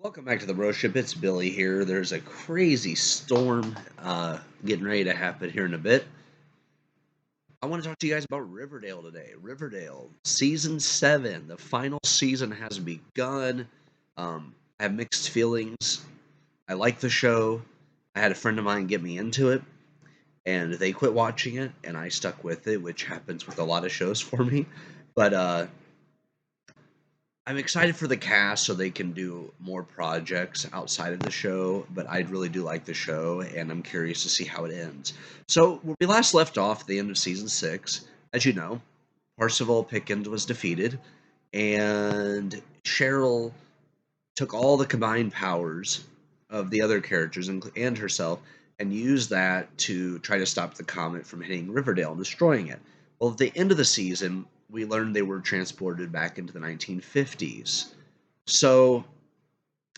Welcome back to the Bro Ship. It's Billy here. There's a crazy storm getting ready to happen here in a bit. I want to talk to you guys about Riverdale today. Riverdale, season 7. The final season has begun. I have mixed feelings. I like the show. I had a friend of mine get me into it, and they quit watching it, and I stuck with it, which happens with a lot of shows for me. But I'm excited for the cast so they can do more projects outside of the show, but I really do like the show, and I'm curious to see how it ends. So, when we last left off at the end of season 6, as you know, Parsival Pickens was defeated, and Cheryl took all the combined powers of the other characters and herself and used that to try to stop the comet from hitting Riverdale and destroying it. Well, at the end of the season, we learned they were transported back into the 1950s. So,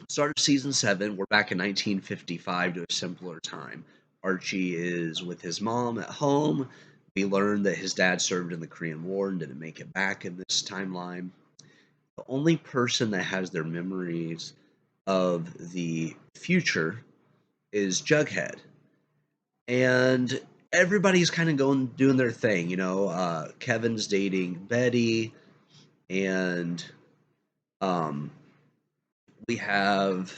start of season 7, we're back in 1955 to a simpler time. Archie is with his mom at home. We learned that his dad served in the Korean War and didn't make it back in this timeline. The only person that has their memories of the future is Jughead. And everybody's kind of going doing their thing, Kevin's dating Betty, and um, we have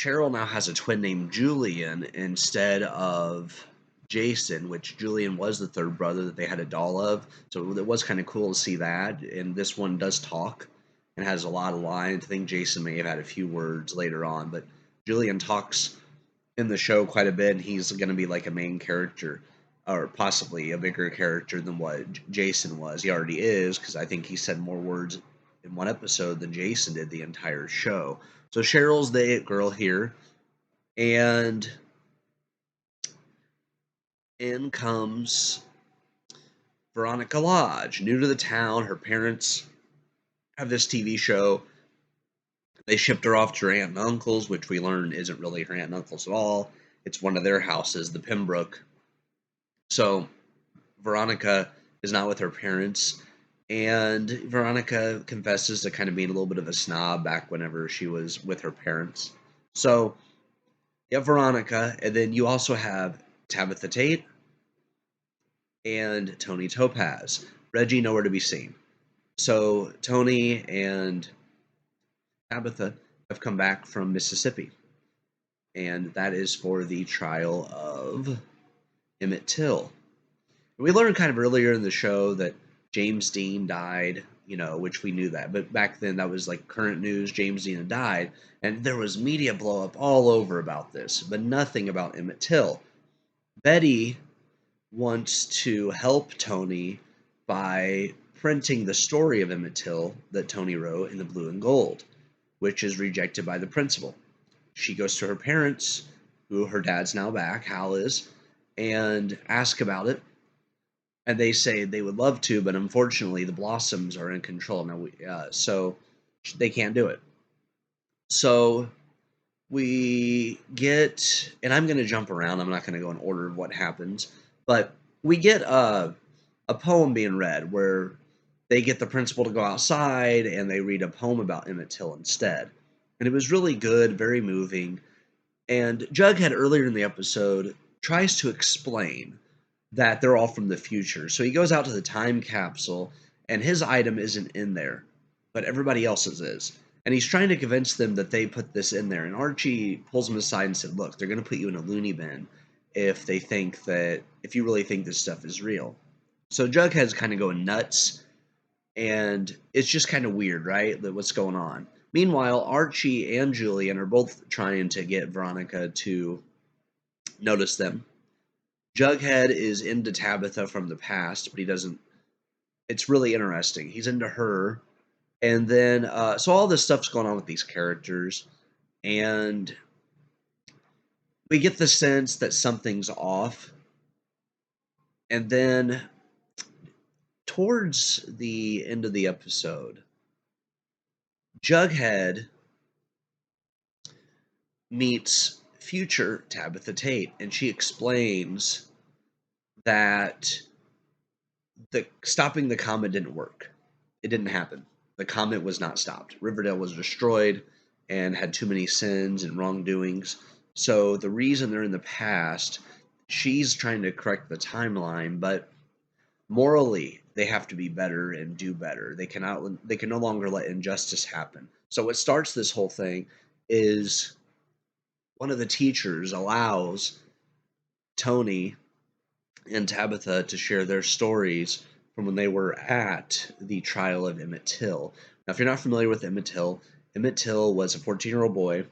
Cheryl now has a twin named Julian instead of Jason, which Julian was the third brother that they had a doll of. So it was kind of cool to see that. And this one does talk and has a lot of lines. I think Jason may have had a few words later on, but Julian talks in the show quite a bit, and he's going to be like a main character or possibly a bigger character than what Jason was. He already is, because I think he said more words in one episode than Jason did the entire show. So Cheryl's the it girl here, and in comes Veronica Lodge, new to the town. Her parents have this TV show. They shipped her off to her aunt and uncle's, which we learn isn't really her aunt and uncle's at all. It's one of their houses, the Pembroke. So Veronica is not with her parents, and Veronica confesses to kind of being a little bit of a snob back whenever she was with her parents. So you have Veronica, and then you also have Tabitha Tate and Tony Topaz. Reggie nowhere to be seen. So Tony and Tabitha have come back from Mississippi, and that is for the trial of Emmett Till. We learned kind of earlier in the show that James Dean died, which we knew that. But back then, that was like current news. James Dean had died, and there was media blow up all over about this, but nothing about Emmett Till. Betty wants to help Tony by printing the story of Emmett Till that Tony wrote in the blue and gold, which is rejected by the principal. She goes to her parents, who her dad's now back, Hal is, and asks about it. And they say they would love to, but unfortunately the Blossoms are in control now. So they can't do it. So we get, and I'm going to jump around. I'm not going to go in order of what happens, but we get a poem being read where they get the principal to go outside and they read a poem about Emmett Till instead. And it was really good, very moving. And Jughead earlier in the episode tries to explain that they're all from the future. So he goes out to the time capsule, and his item isn't in there, but everybody else's is. And he's trying to convince them that they put this in there. And Archie pulls him aside and said, "Look, they're going to put you in a loony bin if you really think this stuff is real." So Jughead's kind of going nuts, and it's just kind of weird, right? What's going on? Meanwhile, Archie and Julian are both trying to get Veronica to notice them. Jughead is into Tabitha from the past, but he doesn't. It's really interesting. He's into her, and then so all this stuff's going on with these characters, and we get the sense that something's off. And then towards the end of the episode, Jughead meets future Tabitha Tate, and she explains that the stopping the comet didn't work. It didn't happen. the comet was not stopped. Riverdale was destroyed and had too many sins and wrongdoings. So the reason they're in the past, she's trying to correct the timeline, but morally they have to be better and do better. They can no longer let injustice happen. So what starts this whole thing is one of the teachers allows Tony and Tabitha to share their stories from when they were at the trial of Emmett Till. Now, if you're not familiar with Emmett Till was a 14-year-old boy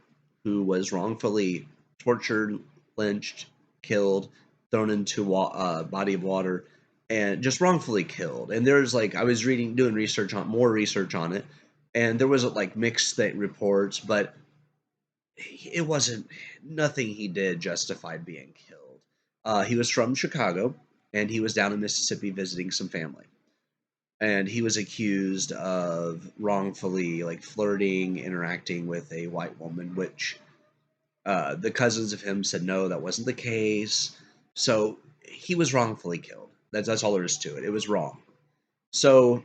who was wrongfully tortured, lynched, killed, thrown into a body of water, and just wrongfully killed. And there's like, I was doing more research on it, and there was like mixed state reports, but it wasn't, nothing he did justified being killed. He was from Chicago, and he was down in Mississippi visiting some family. And he was accused of wrongfully like flirting, interacting with a white woman, which the cousins of him said no, that wasn't the case. So he was wrongfully killed. That's all there is to it. It was wrong. So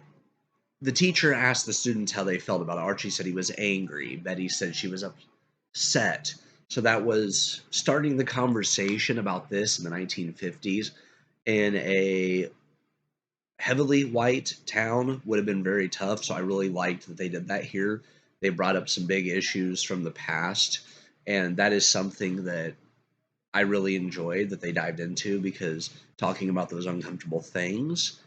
the teacher asked the students how they felt about it. Archie said he was angry. Betty said she was upset. So that was starting the conversation about this in the 1950s in a heavily white town would have been very tough. So I really liked that they did that here. They brought up some big issues from the past, and that is something that I really enjoyed that they dived into, because talking about those uncomfortable things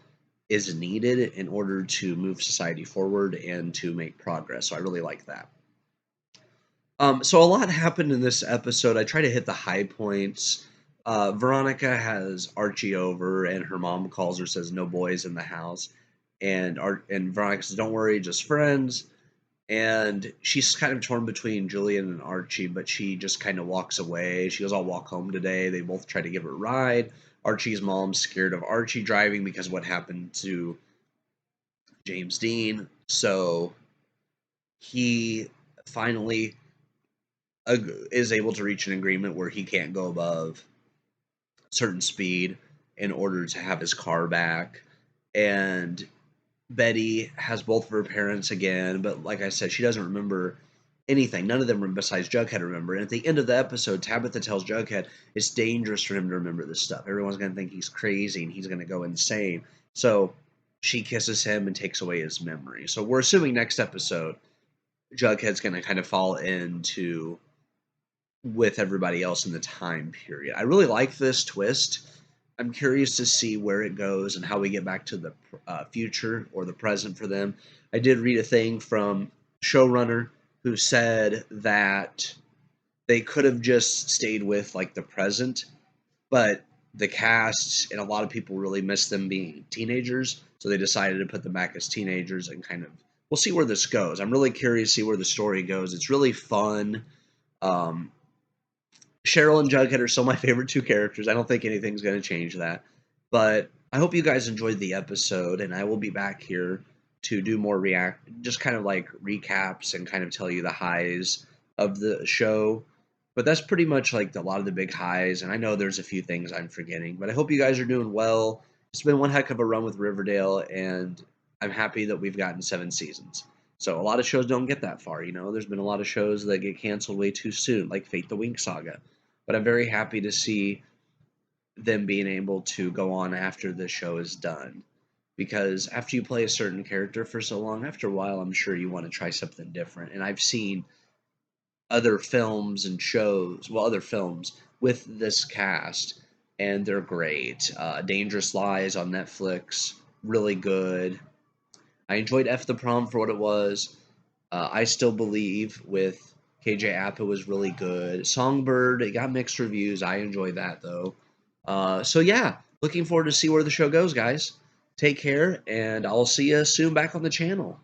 is needed in order to move society forward and to make progress. So I really like that. So a lot happened in this episode. I try to hit the high points. Veronica has Archie over, and her mom calls her, says no boys in the house, and Veronica says, "Don't worry, just friends." And she's kind of torn between Julian and Archie, but she just kind of walks away. She goes, "I'll walk home today." They both try to give her a ride. Archie's mom's scared of Archie driving because of what happened to James Dean. So he finally is able to reach an agreement where he can't go above certain speed in order to have his car back. And Betty has both of her parents again, but like I said, she doesn't remember anything. None of them besides Jughead remember. And at the end of the episode, Tabitha tells Jughead it's dangerous for him to remember this stuff. Everyone's going to think he's crazy and he's going to go insane. So she kisses him and takes away his memory. So we're assuming next episode, Jughead's going to kind of fall into with everybody else in the time period. I really like this twist. I'm curious to see where it goes and how we get back to the future or the present for them. I did read a thing from showrunner who said that they could have just stayed with like the present, but the cast and a lot of people really miss them being teenagers, so they decided to put them back as teenagers and kind of, we'll see where this goes. I'm really curious to see where the story goes. It's really fun. Cheryl and Jughead are still my favorite two characters. I don't think anything's going to change that. But I hope you guys enjoyed the episode, and I will be back here to do more just kind of like recaps and kind of tell you the highs of the show. But that's pretty much like a lot of the big highs, and I know there's a few things I'm forgetting, but I hope you guys are doing well. It's been one heck of a run with Riverdale, and I'm happy that we've gotten 7 seasons. So a lot of shows don't get that far, you know. There's been a lot of shows that get canceled way too soon, like Fate the Wink Saga. But I'm very happy to see them being able to go on after the show is done. Because after you play a certain character for so long, after a while, I'm sure you want to try something different. And I've seen other films and shows, well, other films with this cast, and they're great. Dangerous Lies on Netflix, really good. I enjoyed F the Prom for what it was. I Still Believe with KJ Apa was really good. Songbird, it got mixed reviews. I enjoyed that though. So yeah, looking forward to see where the show goes, guys. Take care, and I'll see you soon back on the channel.